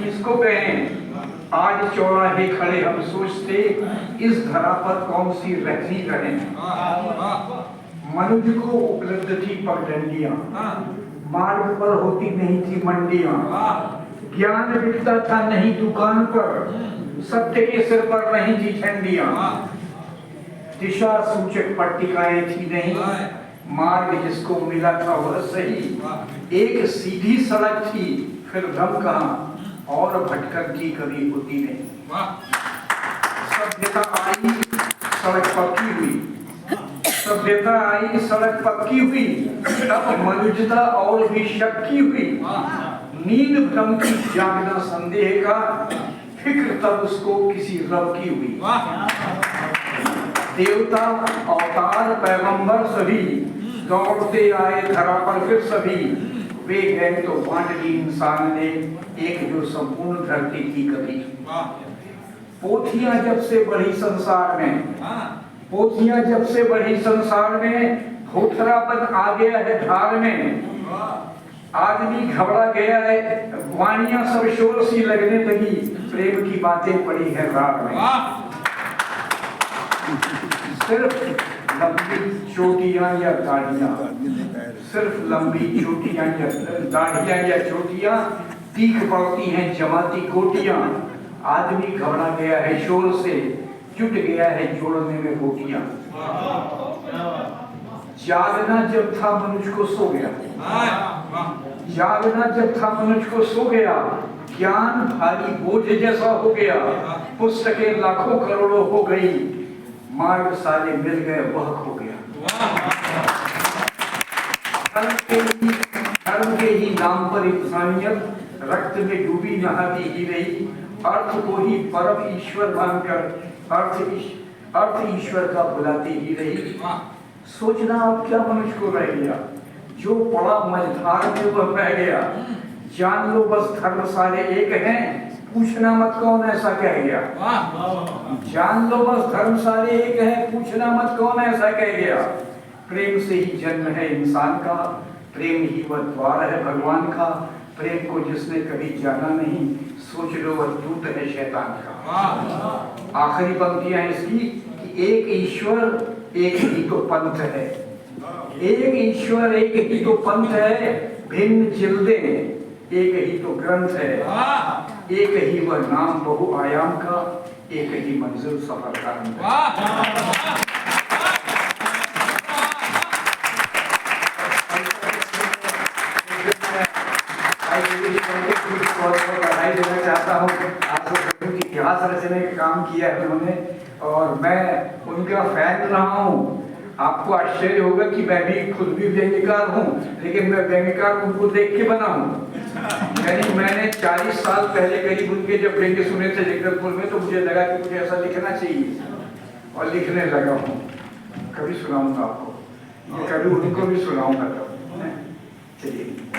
किसको कहें। आज चौराहे खड़े हम सोचते, इस धरा पर कौन सी रहनी रहे। मनुज को उपलब्ध थी पगडंडियां, मार्ग पर होती नहीं थी मंडियां। ज्ञान बिकता था नहीं दुकान पर, सत्य के सिर पर नहीं थी झंडियां। दिशा सूचक पट्टिकाएं थी नहीं, मार्ग जिसको मिला था वह सही। एक सीधी सड़क थी फिर दम कहाँ, और भटकर की कभी होती नहीं। सभ्यता आई सड़क पक्की हुई, सभ्यता आई सड़क पक्की हुई, तब मनुष्यता और भी शक्की हुई। नींद भ्रम की जागना संदेह का, फिक्र तब उसको किसी रब की हुई। देवता अवतार पैगंबर सभी दौड़ते आए धरा पर फिर सभी। वे गए तो बांट ली इंसान ने, एक जो संपूर्ण धरती थी कभी। पोथियां जब से बढ़ी संसार में, पोथियां जब से बढ़ी संसार में, भोथरापन आ गया है धार में। आदमी घबरा गया है, वाणियां सब शोर सी लगने लगी, प्रेम की बातें पड़ी है रात में। सिर्फ लंबी चोटियां या दाढ़ियां, सिर्फ लंबी चोटियां या दाढ़ियां या चोटियां, तीख पड़ती हैं जमाती कोटियां। आदमी घबरा गया है शोर से, जुट गया है जोड़ने में बोटियां। जागना जब था मनुष्य को सो गया, जागना जब था मनुष्य को सो गया। ज्ञान भारी बोझ जैसा हो गया, पुस्तकें लाखों करोड़ों हो गई, मार्ग सारे मिल गए वह खो गया। धर्म के ही नाम पर इंसानियत रक्त में डूबी नहाती ही रही। अर्थ को ही परम ईश्वर मानकर अर्थ ईश्वर का बुलाती ही रही। सोचना अब क्या मनुष्य को रह गया, जो पड़ा मझधार में वह बह गया। जान लो बस धर्म सारे एक हैं, पूछना मत कौन ऐसा कह गया। जान लो बस धर्म सारे एक हैं, पूछना मत कौन ऐसा कह गया। प्रेम से ही जन्म है इंसान का, प्रेम ही वह द्वार है भगवान का। प्रेम को जिसने कभी जाना नहीं, सोच लो वह दूत है शैतान का। आखिरी पंक्तियां इसकी कि एक ईश्वर एक ही तो पंथ है, एक ईश्वर एक ही तो पंथ है। भिन्न जिल्दे एक ही तो ग्रंथ है, एक ही वह नाम बहुआयाम का, एक ही मंजिल सफर का। बधाई देना चाहता हूँ आपको, इतिहास रचने का काम किया है उन्होंने, और मैं उनका फैन रहा हूँ। आपको आश्चर्य होगा कि मैं भी खुद भी व्यंग्यकार हूँ, लेकिन मैं व्यंग्यकार उनको देख के बना हूँ। यानी मैंने 40 साल पहले करीब उनके जब व्यंग्य सुने थे जगदलपुर में, तो मुझे लगा कि मुझे ऐसा लिखना चाहिए, और लिखने लगा हूँ। कभी सुनाऊंगा आपको, कभी उनको भी सुनाऊंगा। तब चलिए।